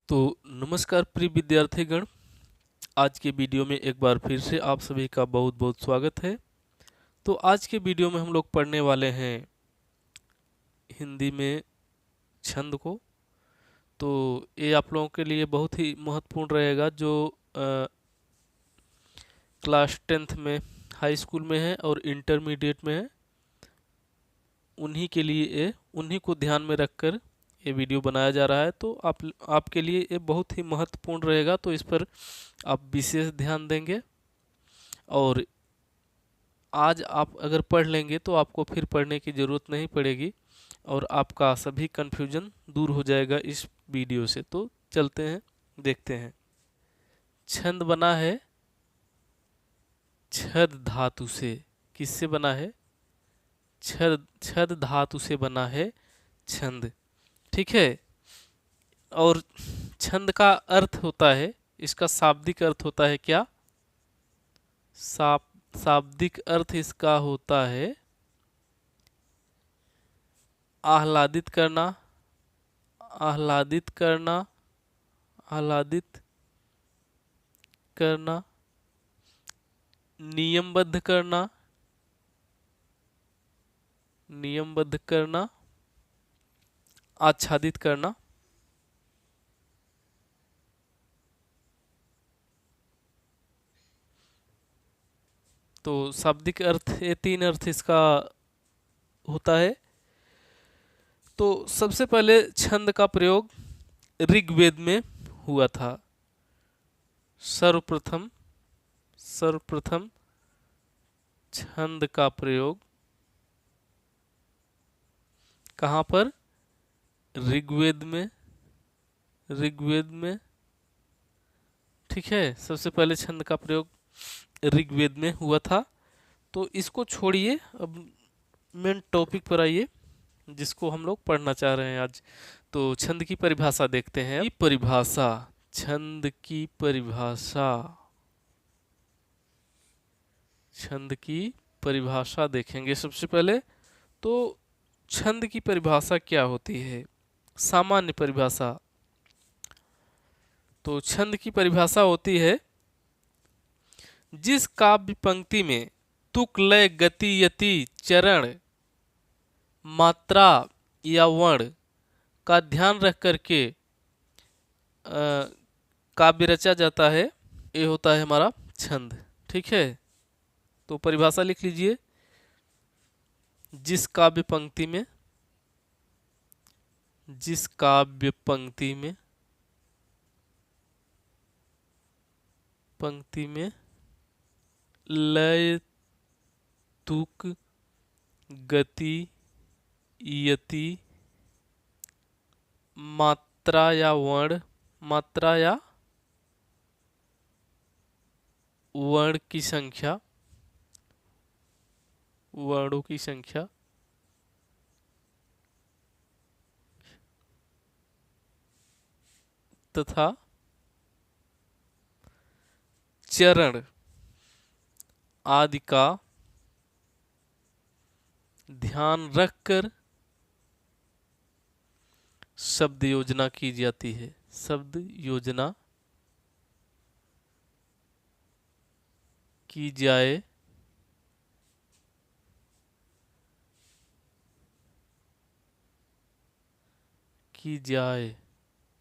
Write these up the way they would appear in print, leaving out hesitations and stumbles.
तो नमस्कार प्रिय विद्यार्थीगण। आज के वीडियो में एक बार फिर से आप सभी का बहुत बहुत स्वागत है। तो आज के वीडियो में हम लोग पढ़ने वाले हैं हिंदी में छंद को। तो ये आप लोगों के लिए बहुत ही महत्वपूर्ण रहेगा जो क्लास 10th में, हाई स्कूल में है और इंटरमीडिएट में है। उन्हीं के लिए उन्हीं को ध्यान में रखकर ये वीडियो बनाया जा रहा है। तो आपके लिए ये बहुत ही महत्वपूर्ण रहेगा, तो इस पर आप विशेष ध्यान देंगे। और आज आप अगर पढ़ लेंगे तो आपको फिर पढ़ने की ज़रूरत नहीं पड़ेगी और आपका सभी कन्फ्यूजन दूर हो जाएगा इस वीडियो से। तो चलते हैं, देखते हैं। छंद बना है छद धातु से। किससे बना है? छद छद धातु से बना है छंद। ठीक है। और छंद का अर्थ होता है, इसका शाब्दिक अर्थ होता है क्या? शाब्दिक अर्थ इसका होता है आह्लादित करना, आह्लादित करना, आह्लादित करना, नियमबद्ध करना, नियमबद्ध करना, आच्छादित करना। तो शाब्दिक अर्थ, ये तीन अर्थ इसका होता है। तो सबसे पहले छंद का प्रयोग ऋग्वेद में हुआ था। सर्वप्रथम सर्वप्रथम छंद का प्रयोग कहाँ पर? ऋग्वेद में। ऋग्वेद में, ठीक है। सबसे पहले छंद का प्रयोग ऋग्वेद में हुआ था। तो इसको छोड़िए, अब मेन टॉपिक पर आइए जिसको हम लोग पढ़ना चाह रहे हैं आज। तो छंद की परिभाषा देखते हैं। परिभाषा, छंद की परिभाषा, छंद की परिभाषा देखेंगे सबसे पहले। तो छंद की परिभाषा क्या होती है? सामान्य परिभाषा। तो छंद की परिभाषा होती है जिस काव्य पंक्ति में तुक, लय, गति, यति, चरण, मात्रा या वर्ण का ध्यान रख करके काव्य रचा जाता है, ये होता है हमारा छंद। ठीक है। तो परिभाषा लिख लीजिए। जिस काव्य पंक्ति में, जिस काव्य पंक्ति में, पंक्ति में लय, तुक, गति, यति, मात्रा या वर्ण, मात्रा या वर्ण की संख्या, वर्णों की संख्या, तथा चरण आदि का ध्यान रखकर शब्द योजना की जाती है। शब्द योजना की जाए, की जाए,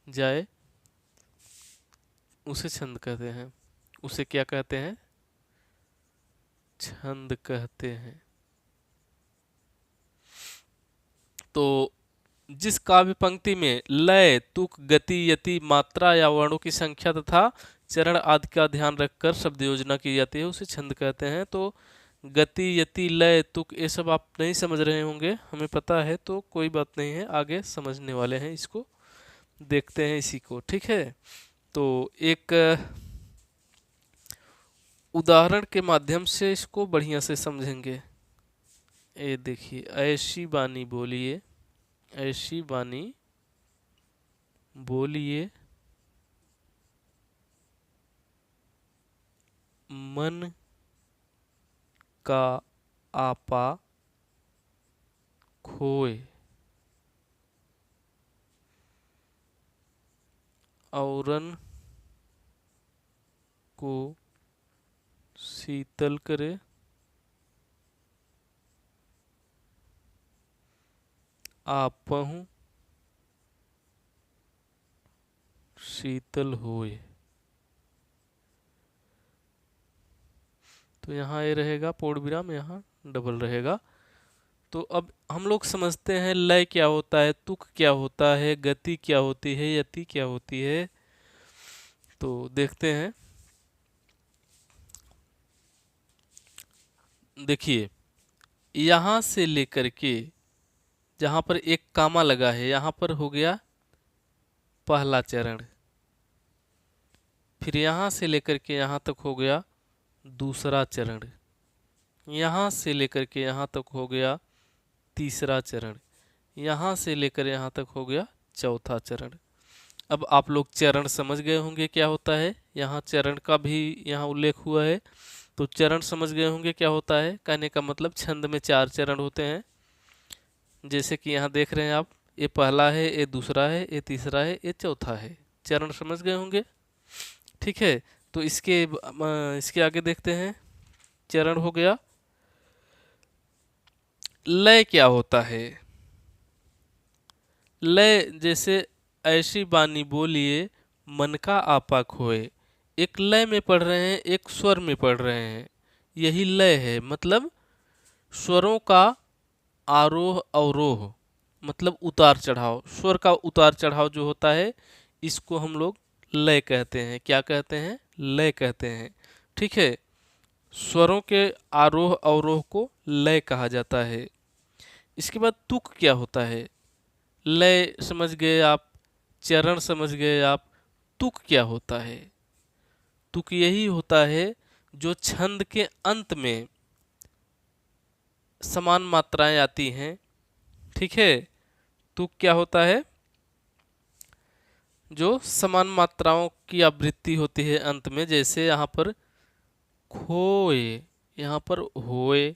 जाए, उसे छंद कहते हैं। उसे क्या कहते हैं? छंद कहते हैं। तो जिस काव्य पंक्ति में लय, तुक, गति, यति, मात्रा या वर्णों की संख्या तथा चरण आदि का ध्यान रखकर शब्द योजना की जाती है, उसे छंद कहते हैं। तो गति, यति, लय, तुक, ये सब आप नहीं समझ रहे होंगे, हमें पता है। तो कोई बात नहीं है, आगे समझने वाले हैं, इसको देखते हैं इसी को। ठीक है। तो एक उदाहरण के माध्यम से इसको बढ़िया से समझेंगे। ये देखिए, ऐसी बानी बोलिए, ऐसी बानी बोलिए, मन का आपा खोए। औरन को शीतल करे, आपहु शीतल होए। तो यहाँ ये रहेगा पूर्ण विराम, यहाँ डबल रहेगा। तो अब हम लोग समझते हैं लय क्या होता है, तुक क्या होता है, गति क्या होती है, यति क्या होती है। तो देखते हैं। देखिए, यहाँ से लेकर के जहाँ पर एक कामा लगा है, यहाँ पर हो गया पहला चरण। फिर यहाँ से लेकर के यहाँ तक हो गया दूसरा चरण। यहाँ से लेकर के यहाँ तक हो गया तीसरा चरण। यहाँ से लेकर यहाँ तक हो गया चौथा चरण। अब आप लोग चरण समझ गए होंगे क्या होता है, यहाँ चरण का भी यहाँ उल्लेख हुआ है। तो चरण समझ गए होंगे क्या होता है, कहने का मतलब छंद में 4 चरण होते हैं। जैसे कि यहाँ देख रहे हैं आप, ये पहला है, ये दूसरा है, ये तीसरा है, ये चौथा है। चरण समझ गए होंगे, ठीक है। तो इसके आगे देखते हैं। चरण हो गया। लय क्या होता है? लय जैसे ऐसी बानी बोलिए मन का आपा खोए। एक लय में पढ़ रहे हैं, एक स्वर में पढ़ रहे हैं, यही लय है। मतलब स्वरों का आरोह अवरोह, मतलब उतार चढ़ाव। स्वर का उतार चढ़ाव जो होता है, इसको हम लोग लय कहते हैं। क्या कहते हैं? लय कहते हैं, ठीक है। स्वरों के आरोह अवरोह को लय कहा जाता है। इसके बाद तुक क्या होता है? लय समझ गए आप, चरण समझ गए आप, तुक क्या होता है? तुक यही होता है जो छंद के अंत में समान मात्राएं आती हैं, ठीक है। तुक क्या होता है? जो समान मात्राओं की आवृत्ति होती है अंत में। जैसे यहाँ पर खोए, यहाँ पर होए,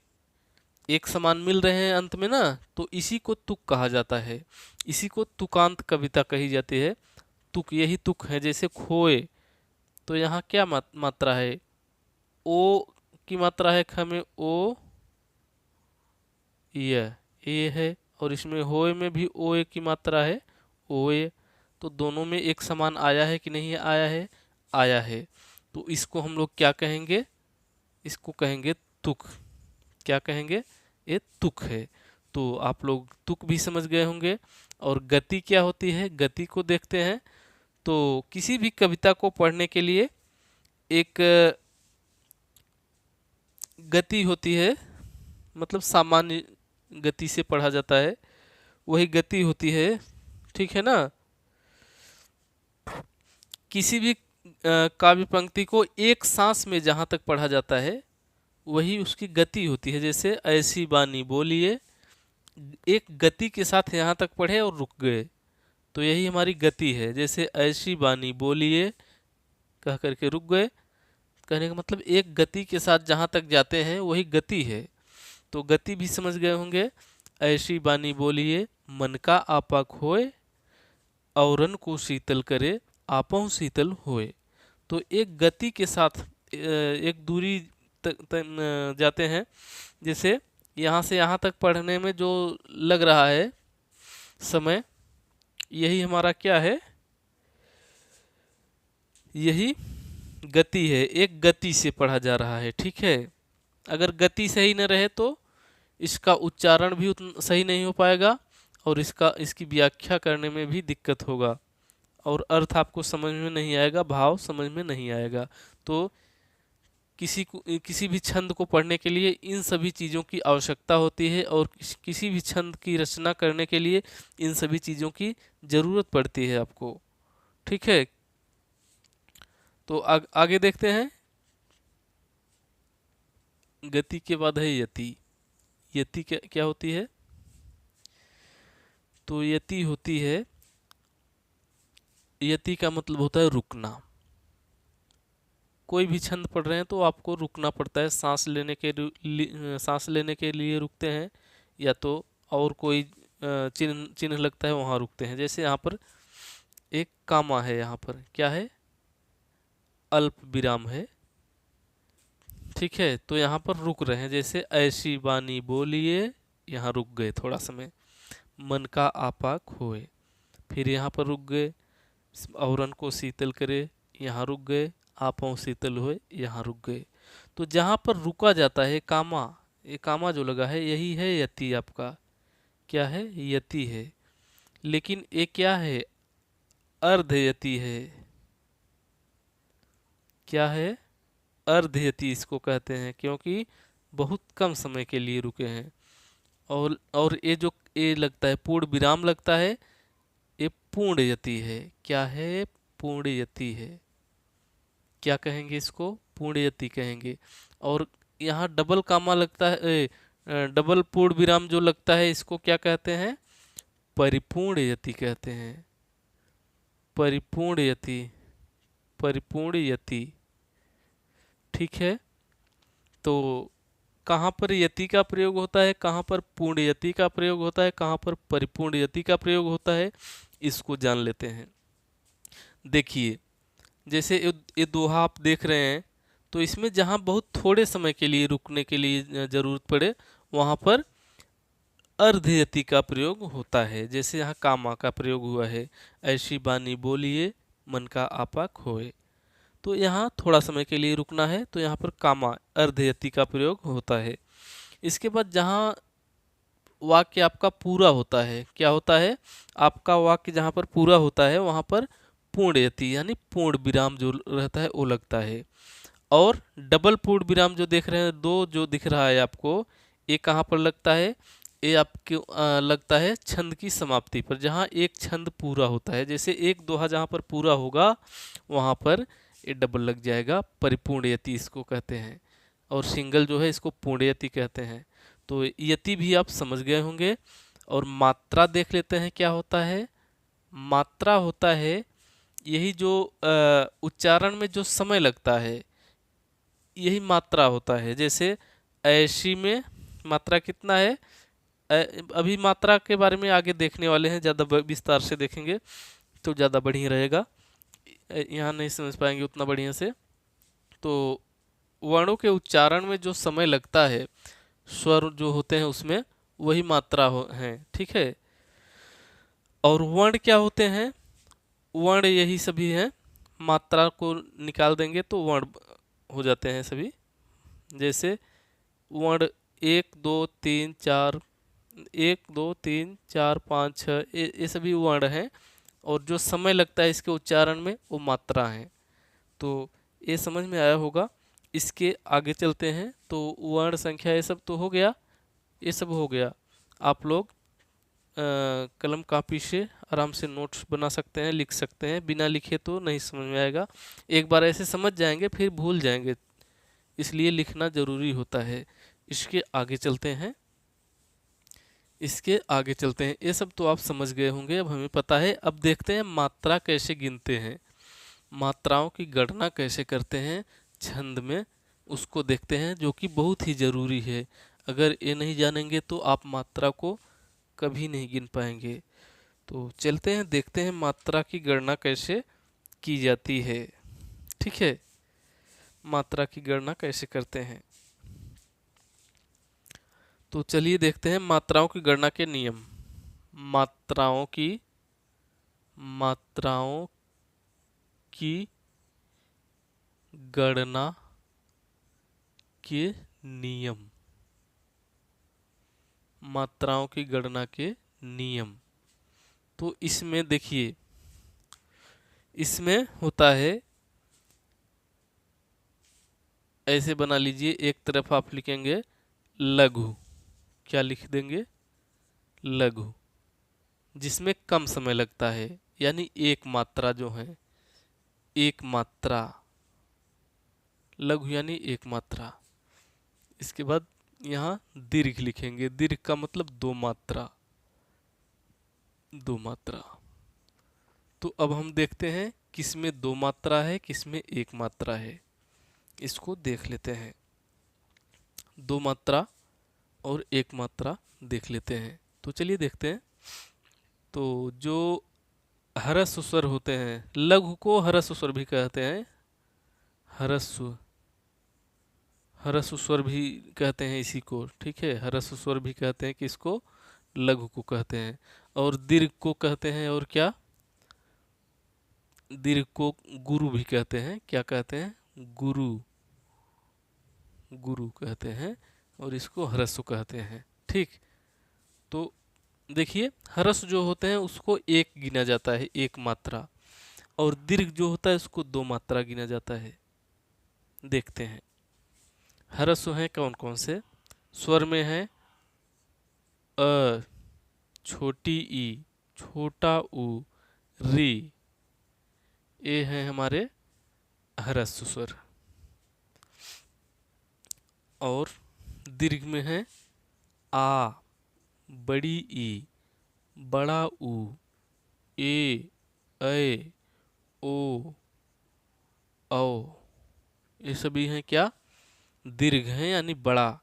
एक समान मिल रहे हैं अंत में ना, तो इसी को तुक कहा जाता है। इसी को तुकांत कविता कही जाती है। तुक, यही तुक है। जैसे खोए, तो यहाँ क्या मात्रा है? ओ की मात्रा है ख में, ओ यह ए है, और इसमें होए में भी ओ ए की मात्रा है, ओए। तो दोनों में एक समान आया है कि नहीं आया है? आया है। तो इसको हम लोग क्या कहेंगे? इसको कहेंगे तुक। क्या कहेंगे? ये तुक है। तो आप लोग तुक भी समझ गए होंगे। और गति क्या होती है, गति को देखते हैं। तो किसी भी कविता को पढ़ने के लिए एक गति होती है, मतलब सामान्य गति से पढ़ा जाता है, वही गति होती है, ठीक है ना। किसी भी काव्य पंक्ति को एक सांस में जहाँ तक पढ़ा जाता है, वही उसकी गति होती है। जैसे ऐसी बानी बोलिए, एक गति के साथ यहाँ तक पढ़े और रुक गए, तो यही हमारी गति है। जैसे ऐसी बानी बोलिए कह करके रुक गए, कहने का मतलब एक गति के साथ जहाँ तक जाते हैं वही गति है। तो गति भी समझ गए होंगे। ऐसी बानी बोलिए मन का आपा खोए, औरन को शीतल करे आपहु शीतल होए। तो एक गति के साथ एक दूरी तक जाते हैं। जैसे यहाँ से यहाँ तक पढ़ने में जो लग रहा है समय, यही हमारा क्या है? यही गति है। एक गति से पढ़ा जा रहा है, ठीक है। अगर गति सही न रहे तो इसका उच्चारण भी उतना सही नहीं हो पाएगा, और इसकी व्याख्या करने में भी दिक्कत होगा, और अर्थ आपको समझ में नहीं आएगा, भाव समझ में नहीं आएगा। तो किसी भी छंद को पढ़ने के लिए इन सभी चीज़ों की आवश्यकता होती है, और किसी भी छंद की रचना करने के लिए इन सभी चीज़ों की ज़रूरत पड़ती है आपको, ठीक है। तो आगे देखते हैं। गति के बाद है यति। यति क्या होती है? तो यति होती है, यति का मतलब होता है रुकना। कोई भी छंद पढ़ रहे हैं तो आपको रुकना पड़ता है। सांस लेने के लिए रुकते हैं, या तो और कोई चिन्ह लगता है वहाँ रुकते हैं। जैसे यहाँ पर एक कामा है, यहाँ पर क्या है, अल्प विराम है, ठीक है। तो यहाँ पर रुक रहे हैं, जैसे ऐसी बानी बोलिए, यहाँ रुक गए थोड़ा समय, मन का आपा खोए, फिर यहाँ पर रुक गए, औरन को शीतल करे, यहाँ रुक गए, आपों शीतल हुए, यहाँ रुक गए। तो जहाँ पर रुका जाता है कामा, ये कामा जो लगा है यही है यति, आपका क्या है, यति है। लेकिन ये क्या है, अर्धयति है, क्या है, अर्धयति इसको कहते हैं, क्योंकि बहुत कम समय के लिए रुके हैं। और ये जो ये लगता है पूर्ण विराम लगता है, ये पूर्ण यति है, क्या है, पूर्ण यति है, क्या कहेंगे इसको, पूर्ण यति कहेंगे। और यहाँ डबल कामा लगता है, डबल पूर्ण विराम जो लगता है इसको क्या कहते हैं, परिपूर्ण यति कहते हैं, परिपूर्ण यति, परिपूर्ण यति, ठीक है। तो कहाँ पर यति का प्रयोग होता है, कहाँ पर पूर्ण यति का प्रयोग होता है, कहाँ पर परिपूर्ण यति का प्रयोग होता है, इसको जान लेते हैं। देखिए, जैसे ये दोहा आप देख रहे हैं, तो इसमें जहाँ बहुत थोड़े समय के लिए रुकने के लिए जरूरत पड़े, वहाँ पर अर्धयति का प्रयोग होता है। जैसे यहाँ कामा का प्रयोग हुआ है, ऐसी बानी बोलिए मन का आपा खोए, तो यहाँ थोड़ा समय के लिए रुकना है, तो यहाँ पर कामा अर्धयति का प्रयोग होता है। इसके बाद जहाँ वाक्य आपका पूरा होता है, क्या होता है, आपका वाक्य जहाँ पर पूरा होता है वहाँ पर पूर्णयति यानी पूर्ण विराम जो रहता है वो लगता है। और डबल पूर्ण विराम जो देख रहे हैं, दो जो दिख रहा है आपको, ये कहाँ पर लगता है, ये आपके लगता है छंद की समाप्ति पर, जहाँ एक छंद पूरा होता है। जैसे एक दोहा जहाँ पर पूरा होगा वहाँ पर ये डबल लग जाएगा, परिपूर्ण यति इसको कहते हैं। और सिंगल जो है इसको पूर्णयति कहते हैं। तो यति भी आप समझ गए होंगे। और मात्रा देख लेते हैं क्या होता है। मात्रा होता है यही जो उच्चारण में जो समय लगता है, यही मात्रा होता है। जैसे ऐसी में मात्रा कितना है, अभी मात्रा के बारे में आगे देखने वाले हैं, ज़्यादा विस्तार से देखेंगे तो ज़्यादा बढ़िया रहेगा, यहाँ नहीं समझ पाएंगे उतना बढ़िया से। तो वर्णों के उच्चारण में जो समय लगता है, स्वर जो होते हैं उसमें, वही मात्रा है, ठीक है। और वर्ण क्या होते हैं, वर्ण यही सभी हैं, मात्रा को निकाल देंगे तो वर्ण हो जाते हैं सभी। जैसे वर्ण 1 2 3 4, 1 2 3 4 5 6, ये सभी वर्ण हैं। और जो समय लगता है इसके उच्चारण में वो मात्रा है। तो ये समझ में आया होगा। इसके आगे चलते हैं। तो वर्ण संख्या ये सब तो हो गया, ये सब हो गया। आप लोग कलम कापी से आराम से नोट्स बना सकते हैं, लिख सकते हैं। बिना लिखे तो नहीं समझ में आएगा। एक बार ऐसे समझ जाएंगे फिर भूल जाएंगे, इसलिए लिखना ज़रूरी होता है। इसके आगे चलते हैं, इसके आगे चलते हैं। ये सब तो आप समझ गए होंगे, अब हमें पता है। अब देखते हैं मात्रा कैसे गिनते हैं, मात्राओं की गणना कैसे करते हैं छंद में, उसको देखते हैं, जो कि बहुत ही ज़रूरी है। अगर ये नहीं जानेंगे तो आप मात्रा को कभी नहीं गिन पाएंगे। तो चलते हैं, देखते हैं मात्रा की गणना कैसे की जाती है। ठीक है, मात्रा की गणना कैसे करते हैं। तो चलिए देखते हैं मात्राओं की गणना के नियम। मात्राओं की गणना के नियम, मात्राओं की गणना के नियम। तो इसमें देखिए, इसमें होता है, ऐसे बना लीजिए, एक तरफ आप लिखेंगे लघु, क्या लिख देंगे, लघु, जिसमें कम समय लगता है, यानी एक मात्रा जो है, एक मात्रा, लघु यानी एक मात्रा। इसके बाद यहाँ दीर्घ लिखेंगे, दीर्घ का मतलब दो मात्रा, दो मात्रा। तो अब हम देखते हैं किसमें दो मात्रा है, किसमें एक मात्रा है, इसको देख लेते हैं। दो मात्रा और एक मात्रा देख लेते हैं। तो चलिए देखते हैं। तो जो ह्रस्व स्वर होते हैं। लघु को ह्रस्व स्वर भी कहते हैं। ह्रस्व ह्रस्व स्वर भी कहते हैं इसी को, ठीक है। ह्रस्व स्वर भी कहते हैं कि इसको लघु को कहते हैं। और दीर्घ को कहते हैं, और क्या, दीर्घ को गुरु भी कहते हैं। क्या कहते हैं? गुरु, गुरु कहते हैं। और इसको ह्रस्व कहते हैं, ठीक। तो देखिए, ह्रस्व जो होते हैं उसको एक गिना जाता है, एक मात्रा। और दीर्घ जो होता है उसको दो मात्रा गिना जाता है। देखते हैं ह्रस्व हैं कौन कौन से। स्वर में है अ, छोटी ई, छोटा ऊ, री, ये हैं हमारे ह्रस्व स्वर। और दीर्घ में है आ, बड़ी ई, बड़ा ऊ, ए, ऐ, ओ, औ, ये सभी हैं क्या, दीर्घ हैं, यानी बड़ा।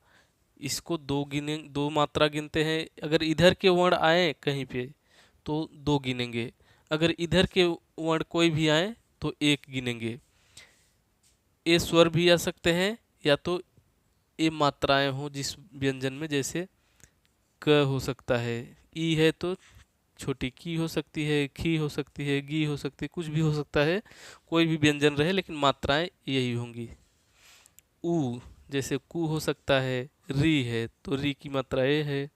इसको दो मात्रा गिनते हैं। अगर इधर के वर्ण आए कहीं पे तो दो गिनेंगे, अगर इधर के वर्ण कोई भी आए तो एक गिनेंगे। ये स्वर भी आ सकते हैं, या तो ये मात्राएं हो जिस व्यंजन में, जैसे क हो सकता है, ई है तो छोटी की हो सकती है, खी हो सकती है, गी हो सकती है, कुछ भी हो सकता है, कोई भी व्यंजन रहे, लेकिन मात्राएं यही होंगी। ऊ जैसे कु हो सकता है, री है तो री की मात्रा ए है।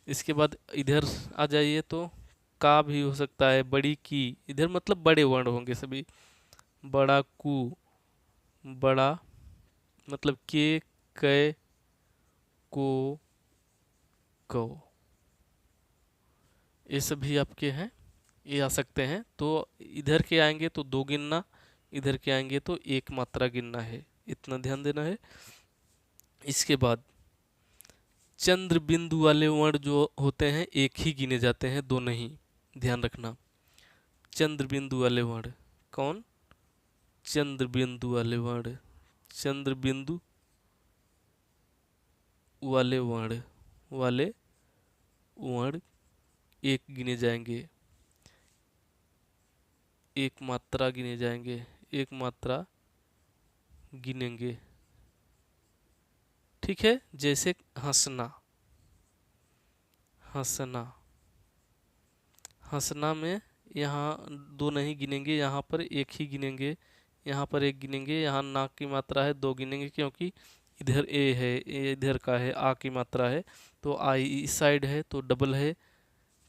इसके बाद इधर आ जाइए तो का भी हो सकता है, बड़ी की, इधर मतलब बड़े वर्ण होंगे सभी। बड़ा कु, बड़ा मतलब के, कै, को, कौ, ये सभी आपके हैं, ये आ सकते हैं। तो इधर के आएंगे तो दो गिनना, इधर के आएंगे तो एक मात्रा गिनना है, इतना ध्यान देना है। इसके बाद चंद्र बिंदु वाले वर्ण जो होते हैं एक ही गिने जाते हैं, दो नहीं, ध्यान रखना। चंद्र बिंदु वाले वर्ण कौन? चंद्र बिंदु वाले वर्ण, चंद्र बिंदु वाले वर्ण एक गिने जाएंगे, एक मात्रा गिने जाएंगे, एक मात्रा गिनेंगे, ठीक है। जैसे हंसना, हंसना, हंसना में यहाँ दो नहीं गिनेंगे, यहाँ पर एक ही गिनेंगे, यहाँ पर एक गिनेंगे। यहाँ नाक की मात्रा है, दो गिनेंगे, क्योंकि इधर ए है, ए इधर का है, आ की मात्रा है, तो आई इस साइड है तो डबल है,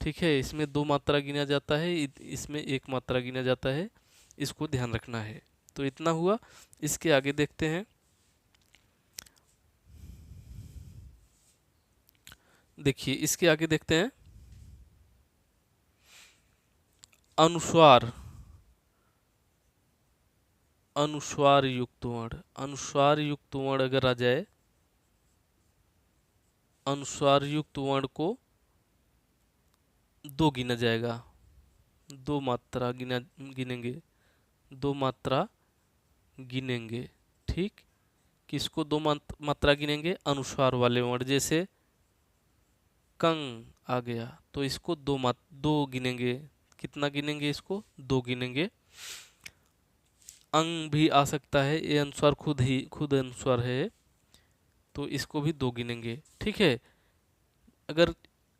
ठीक है। इसमें दो मात्रा गिना जाता है, इसमें एक मात्रा गिना जाता है, इसको ध्यान रखना है। तो इतना हुआ। इसके आगे देखते हैं। देखिए इसके आगे देखते हैं अनुस्वार, अनुस्वार युक्त वर्ण। अनुस्वार युक्त वर्ण अगर आ जाए, अनुस्वार युक्त वर्ण को दो गिना जाएगा, दो मात्रा गिनेंगे, दो मात्रा गिनेंगे, ठीक। किसको दो मात्रा गिनेंगे? अनुस्वार वाले वर्ण। जैसे कंग आ गया तो इसको दो गिनेंगे। कितना गिनेंगे? इसको दो गिनेंगे। अंग भी आ सकता है, ये अनुस्वार खुद अनुस्वार है, तो इसको भी दो गिनेंगे, ठीक है। अगर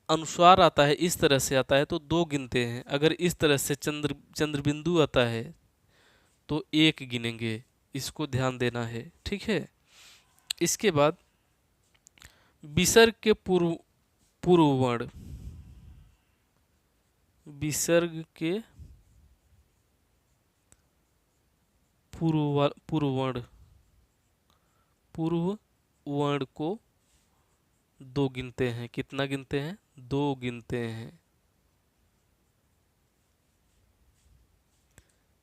अनुस्वार आता है इस तरह से आता है तो दो गिनते हैं, अगर इस तरह से चंद्र बिंदु आता है तो एक गिनेंगे, इसको ध्यान देना है, ठीक है। इसके बाद विसर्ग के पूर्व वर्ण, विसर्ग के पूर्व वर्ण को दो गिनते हैं। कितना गिनते हैं? दो गिनते हैं,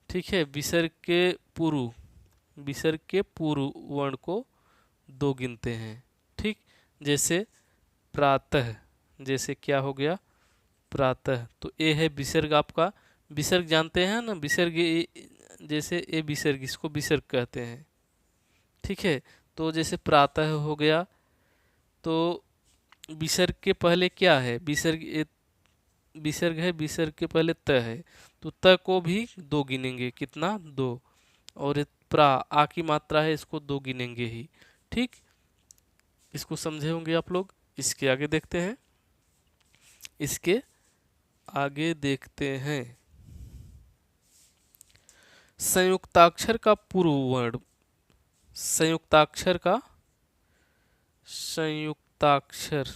ठीक है। विसर्ग के पूर्व वर्ण को दो गिनते हैं, ठीक। जैसे प्रातः, जैसे क्या हो गया? प्रातः, तो ए है विसर्ग आपका। विसर्ग जानते हैं ना, विसर्ग जैसे ए विसर्ग, इसको विसर्ग कहते हैं, ठीक है। तो जैसे प्रातः हो गया, तो विसर्ग के पहले क्या है? विसर्ग है, विसर्ग के पहले त है, तो त को भी 2 गिनेंगे, कितना 2। और ये प्रा आ की मात्रा है, इसको 2 गिनेंगे ही। ठीक, इसको समझे होंगे आप लोग। इसके आगे देखते हैं, इसके आगे देखते हैं। संयुक्ताक्षर का पूर्व वर्ण, संयुक्ताक्षर का संयुक्ताक्षर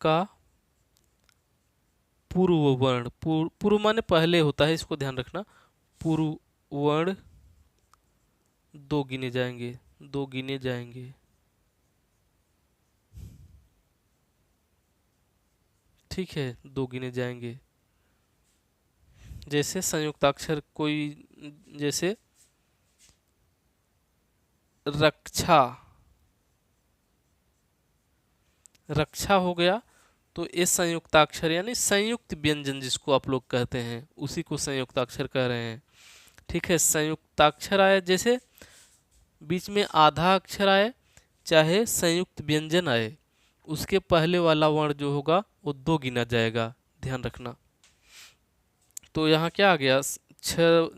का पूर्व वर्ण, पूर्व माने पहले होता है, इसको ध्यान रखना। पूर्व वर्ण 2 गिने जाएंगे, 2 गिने जाएंगे। ठीक है, 2 गिने जाएंगे। जैसे संयुक्ताक्षर कोई, जैसे रक्षा, रक्षा हो गया, तो ये संयुक्ताक्षर यानी संयुक्त व्यंजन जिसको आप लोग कहते हैं, उसी को संयुक्ताक्षर कह रहे हैं। ठीक है, संयुक्ताक्षर आए, जैसे बीच में आधा अक्षर आए, चाहे संयुक्त व्यंजन आए, उसके पहले वाला वर्ण जो होगा वो 2 गिना जाएगा, ध्यान रखना। तो यहाँ क्या आ गया, छ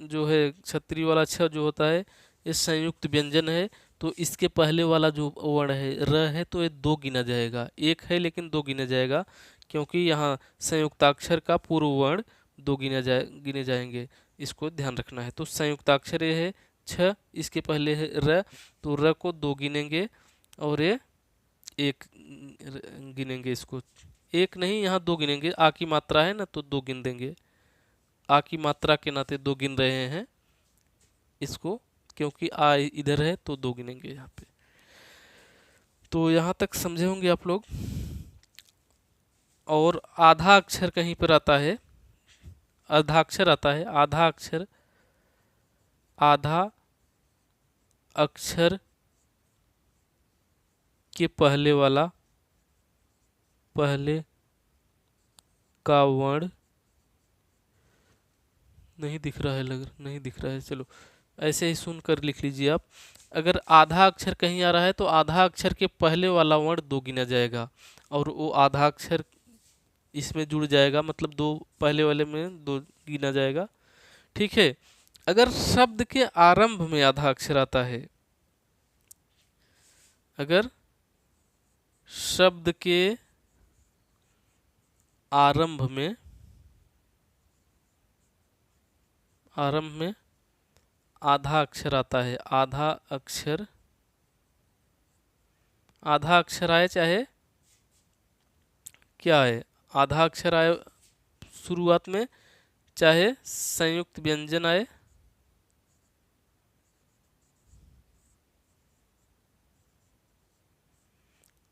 जो है क्षत्रिय वाला छ जो होता है, ये संयुक्त व्यंजन है, तो इसके पहले वाला जो वर्ण है र है, तो ये 2 गिना जाएगा। एक है लेकिन 2 गिना जाएगा, क्योंकि यहाँ संयुक्ताक्षर का पूर्व वर्ण 2 गिने जाएंगे, इसको ध्यान रखना है। तो संयुक्ताक्षर ये है छ, इसके पहले है र, तो र को 2 गिनेंगे और ये 1 गिनेंगे। इसको 1 नहीं, यहाँ 2 गिनेंगे, आ की मात्रा है ना, तो 2 गिन देंगे। आ की मात्रा के नाते 2 गिन रहे हैं इसको, क्योंकि आ इधर है तो 2 गिनेंगे यहाँ पे। तो यहाँ तक समझे होंगे आप लोग। और आधा अक्षर कहीं पर आता है, अर्धाक्षर आता है, आधा अक्षर, आधा अक्षर के पहले वाला, पहले का वर्ण नहीं दिख रहा है, नहीं दिख रहा है, चलो ऐसे ही सुनकर लिख लीजिए आप। अगर आधा अक्षर कहीं आ रहा है तो आधा अक्षर के पहले वाला वर्ण 2 गिना जाएगा, और वो आधा अक्षर इसमें जुड़ जाएगा, मतलब 2 पहले वाले में 2 गिना जाएगा। ठीक है, अगर शब्द के आरंभ में आधा अक्षर आता है, अगर शब्द के आरंभ में आधा अक्षर आता है, आधा अक्षर आए, चाहे क्या है, आधा अक्षर आए शुरुआत में, चाहे संयुक्त व्यंजन आए,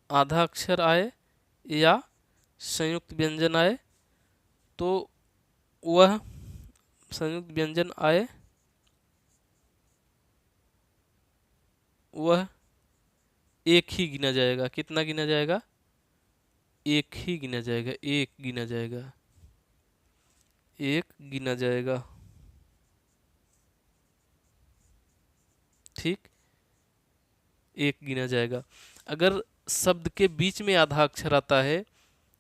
आधा अक्षर आए या संयुक्त व्यंजन आए, तो वह संयुक्त व्यंजन आए, वह 1 ही गिना जाएगा। कितना गिना जाएगा? 1 ही गिना जाएगा, 1 गिना जाएगा, 1 गिना जाएगा। ठीक, 1 गिना जाएगा। अगर शब्द के बीच में आधा अक्षर आता है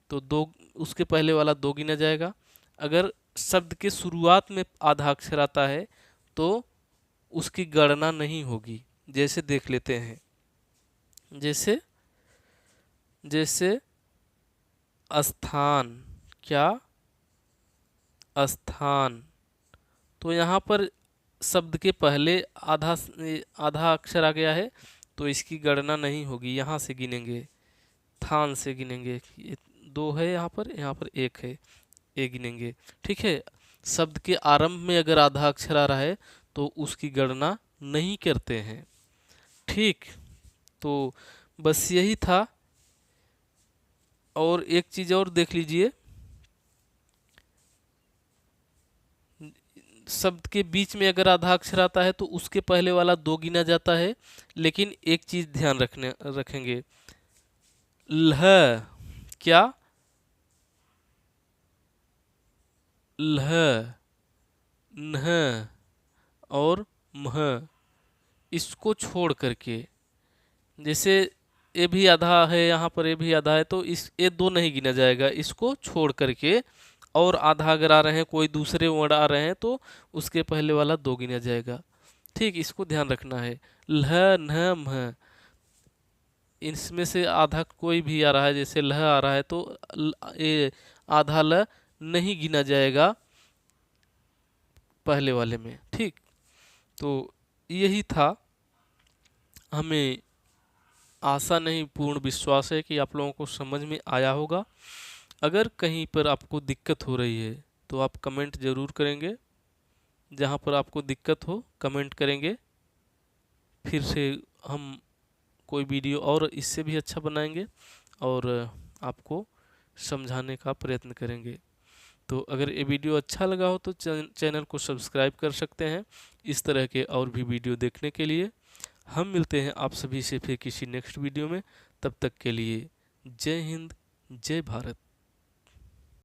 तो 2, उसके पहले वाला 2 गिना जाएगा। अगर शब्द के शुरुआत में आधा अक्षर आता है तो उसकी गणना नहीं होगी। जैसे देख लेते हैं, जैसे स्थान, क्या स्थान, तो यहाँ पर शब्द के पहले आधा अक्षर आ गया है, तो इसकी गणना नहीं होगी, यहाँ से गिनेंगे, थान से गिनेंगे। ये 2 है यहाँ पर 1 है, 1 गिनेंगे। ठीक है, शब्द के आरंभ में अगर आधा अक्षर आ रहा है तो उसकी गणना नहीं करते हैं। ठीक, तो बस यही था। और एक चीज़ और देख लीजिए, शब्द के बीच में अगर आधा अक्षर आता है तो उसके पहले वाला 2 गिना जाता है, लेकिन एक चीज ध्यान रखेंगे, लह, क्या लह, नह और मह, इसको छोड़ करके, जैसे ए भी आधा है, यहाँ पर ए भी आधा है, तो इस ए दो नहीं गिना जाएगा, इसको छोड़ करके और आधा अगर आ रहे हैं, कोई दूसरे वर्ड आ रहे हैं तो उसके पहले वाला दो गिना जाएगा। ठीक, इसको ध्यान रखना है। लह न म्ह, इसमें से आधा कोई भी आ रहा है, जैसे लह आ रहा है तो ए आधा ल नहीं गिना जाएगा पहले वाले में। ठीक, तो यही था। हमें आशा नहीं, पूर्ण विश्वास है कि आप लोगों को समझ में आया होगा। अगर कहीं पर आपको दिक्कत हो रही है तो आप कमेंट ज़रूर करेंगे, जहाँ पर आपको दिक्कत हो कमेंट करेंगे, फिर से हम कोई वीडियो और इससे भी अच्छा बनाएंगे और आपको समझाने का प्रयत्न करेंगे। तो अगर ये वीडियो अच्छा लगा हो तो चैनल को सब्सक्राइब कर सकते हैं इस तरह के और भी वीडियो देखने के लिए। हम मिलते हैं आप सभी से फिर किसी नेक्स्ट वीडियो में। तब तक के लिए जय हिंद, जय भारत।